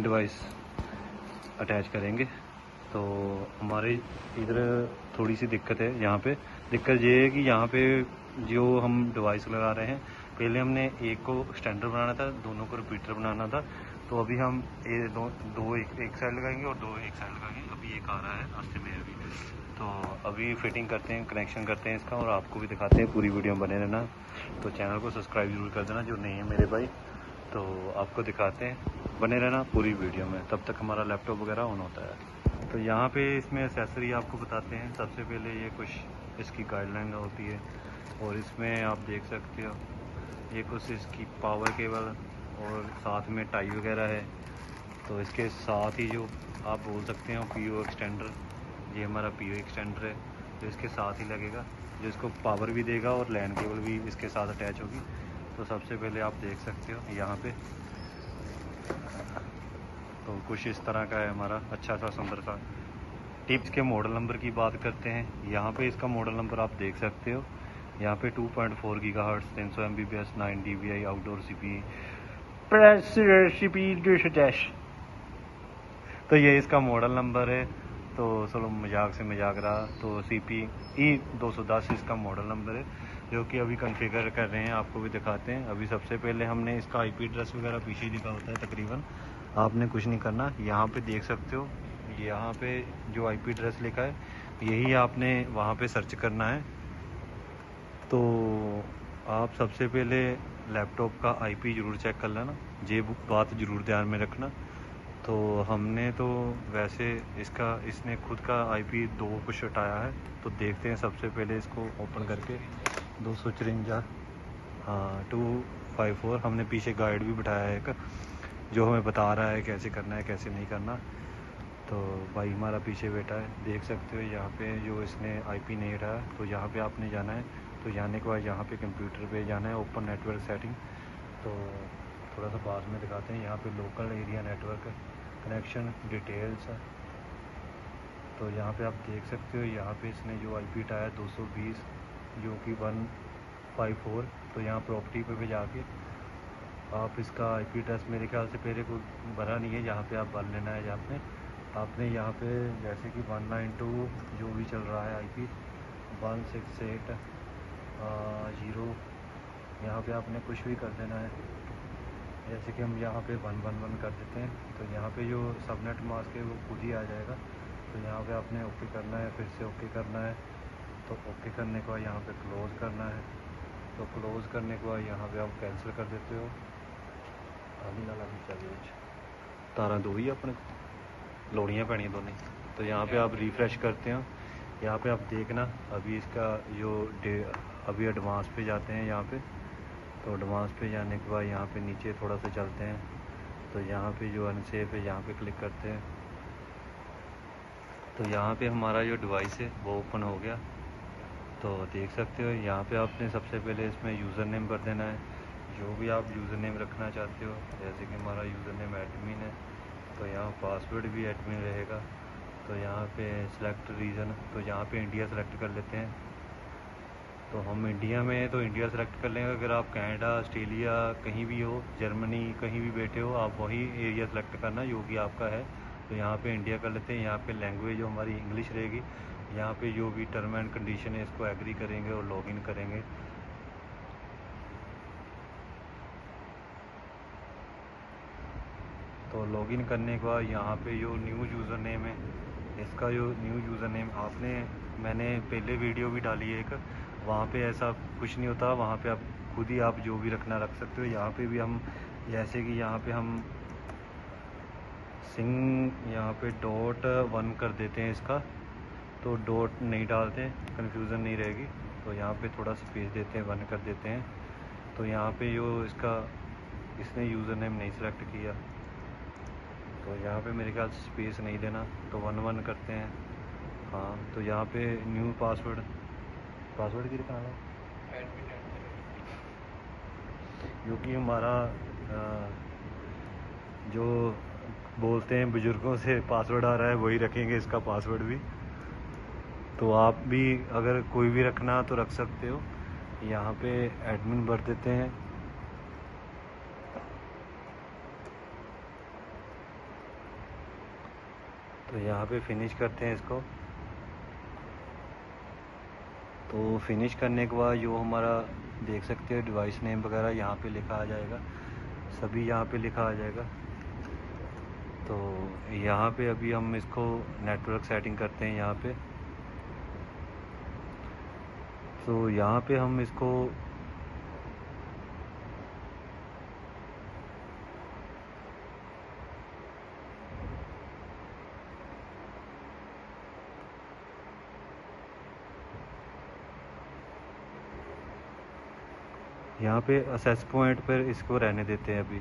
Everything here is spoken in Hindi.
डिवाइस अटैच करेंगे। तो हमारे इधर थोड़ी सी दिक्कत है। यहाँ पे दिक्कत ये है कि यहाँ पे जो हम डिवाइस लगा रहे हैं, पहले हमने एक को स्टैंडर्ड बनाना था, दोनों को रिपीटर बनाना था। तो अभी हम दो एक साइड लगाएंगे और दो एक साइड लगाएंगे। अभी एक आ रहा है रास्ते में अभी। तो अभी फिटिंग करते हैं, कनेक्शन करते हैं इसका और आपको भी दिखाते हैं। पूरी वीडियो बने रहना। तो चैनल को सब्सक्राइब जरूर कर देना जो नहीं है मेरे भाई। तो आपको दिखाते हैं, बने रहना पूरी वीडियो में, तब तक हमारा लैपटॉप वगैरह ऑन होता है। तो यहाँ पे इसमें एक्सेसरी आपको बताते हैं। सबसे पहले ये कुछ इसकी गाइडलाइन होती है और इसमें आप देख सकते हो ये कुछ इसकी पावर केबल और साथ में टाई वगैरह है। तो इसके साथ ही जो आप बोल सकते हो पीओ एक्सटेंडर, ये हमारा पीओ एक्सटेंडर है जो इसके साथ ही लगेगा, जो इसको पावर भी देगा और लैन केबल भी इसके साथ अटैच होगी। तो सबसे पहले आप देख सकते हो यहाँ पे तो कुछ इस तरह का है हमारा अच्छा सा सुंदर सा। टिप्स के मॉडल नंबर की बात करते हैं। यहाँ पे इसका मॉडल नंबर आप देख सकते हो। यहाँ पे 2.4 gigahertz 300 Mbps 9 dBi outdoor CP। तो ये इसका मॉडल नंबर है। तो चलो मजाक से मजाक रहा। तो CPE 210 इसका मॉडल नंबर है जो कि अभी कॉन्फ़िगर कर रहे हैं, आपको भी दिखाते हैं। अभी सबसे पहले हमने इसका IP एड्रेस वगैरह पीछे लिखा होता है तकरीबन, आपने कुछ नहीं करना। यहाँ पे देख सकते हो, यहाँ पे जो IP एड्रेस लिखा है यही आपने वहाँ पे सर्च करना है। तो आप सबसे पहले लैपटॉप का IP ज़रूर चेक कर लेना, ये बात ज़रूर ध्यान में रखना। तो हमने तो वैसे इसने खुद का IP 2 कुछ हटाया है। तो देखते हैं सबसे पहले इसको ओपन करके 254 हाँ 254। हमने पीछे गाइड भी बिठाया है एक जो हमें बता रहा है कैसे करना है कैसे नहीं करना। तो भाई हमारा पीछे बैठा है, देख सकते हो यहाँ पे जो इसने IP नहीं हटाया। तो यहाँ पे आपने जाना है। तो जाने के बाद यहाँ पे कंप्यूटर पे जाना है, ओपन नेटवर्क सेटिंग। तो थोड़ा सा बाद में दिखाते हैं। यहाँ पे local area network connection details है। तो यहाँ पे आप देख सकते हो, यहाँ पे इसने जो IP हटाया 220 जो कि 154। तो यहाँ प्रॉपर्टी पे जाके आप इसका IP एड्रेस मेरे ख्याल से पहले कोई भरा नहीं है, यहाँ पे आप भर लेना है। आपने यहाँ पे जैसे कि 192 जो भी चल रहा है IP 168 0, यहाँ पे आपने कुछ भी कर देना है। जैसे कि हम यहाँ पे 111 कर देते हैं। तो यहाँ पे जो सबनेट मास्क है वो खुद ही आ जाएगा। तो यहाँ पे आपने ओके करना है, फिर से ओके करना है। तो ओके करने के बाद यहाँ पे क्लोज़ करना है। तो क्लोज़ करने के बाद यहाँ पे आप कैंसिल कर देते हो। आनी वाला भी चाहिए तारा दो ही अपने लोड़ियाँ पैनी दोनों। तो यहाँ पे आप रिफ़्रेश करते हो। यहाँ पे आप देखना अभी इसका जो अभी एडवांस पे जाते हैं यहाँ पे। तो एडवांस पे जाने के बाद यहाँ पे नीचे थोड़ा सा चलते हैं। तो यहाँ पे जो अनसेफ है यहाँ पे क्लिक करते हैं। तो यहाँ पे हमारा जो डिवाइस है वो ओपन हो गया। तो देख सकते हो यहाँ पे आपने सबसे पहले इसमें यूज़र नेम भर देना है, जो भी आप यूज़र नेम रखना चाहते हो। जैसे कि हमारा यूज़र नेम एडमिन है, तो यहाँ पासवर्ड भी एडमिन रहेगा। तो यहाँ पे सिलेक्ट रीजन, तो यहाँ पे इंडिया सेलेक्ट कर लेते हैं। तो हम इंडिया में तो इंडिया सेलेक्ट कर लेंगे। अगर आप कनाडा, ऑस्ट्रेलिया कहीं भी हो, जर्मनी कहीं भी बैठे हो, आप वही एरिया सेलेक्ट करना जो कि आपका है। तो यहाँ पे इंडिया कर लेते हैं। यहाँ पे लैंग्वेज जो हमारी इंग्लिश रहेगी। यहाँ पे जो भी टर्म एंड कंडीशन है इसको एग्री करेंगे और लॉगिन करेंगे। तो लॉगिन करने के बाद यहाँ पे जो न्यू यूज़र नेम है, इसका जो न्यू यूज़र नेम मैंने पहले वीडियो भी डाली है एक, वहाँ पे ऐसा कुछ नहीं होता। वहाँ पे आप खुद ही आप जो भी रखना रख सकते हो। यहाँ पे भी हम जैसे कि यहाँ पे हम यहाँ पे .1 कर देते हैं इसका। तो डॉट नहीं डालते, कन्फ्यूज़न नहीं रहेगी। तो यहाँ पे थोड़ा स्पेस देते हैं, 1 कर देते हैं। तो यहाँ पे जो इसने यूज़र नेम नहीं सेलेक्ट किया, तो यहाँ पे मेरे ख्याल से स्पेस नहीं देना। तो 1 करते हैं। हाँ तो यहाँ पे न्यू पासवर्ड की दिखाना क्योंकि हमारा जो बोलते हैं बुज़ुर्गों से पासवर्ड आ रहा है वही रखेंगे इसका पासवर्ड भी। तो आप भी अगर कोई भी रखना तो रख सकते हो। यहाँ पे एडमिन भर देते हैं। तो यहाँ पे फिनिश करते हैं इसको। तो फिनिश करने के बाद जो हमारा देख सकते हो डिवाइस नेम वगैरह यहाँ पे लिखा आ जाएगा, सभी यहाँ पे लिखा आ जाएगा। तो यहाँ पे अभी हम इसको नेटवर्क सेटिंग करते हैं यहाँ पे। तो यहाँ पे हम इसको यहाँ पे असेस पॉइंट पर इसको रहने देते हैं अभी।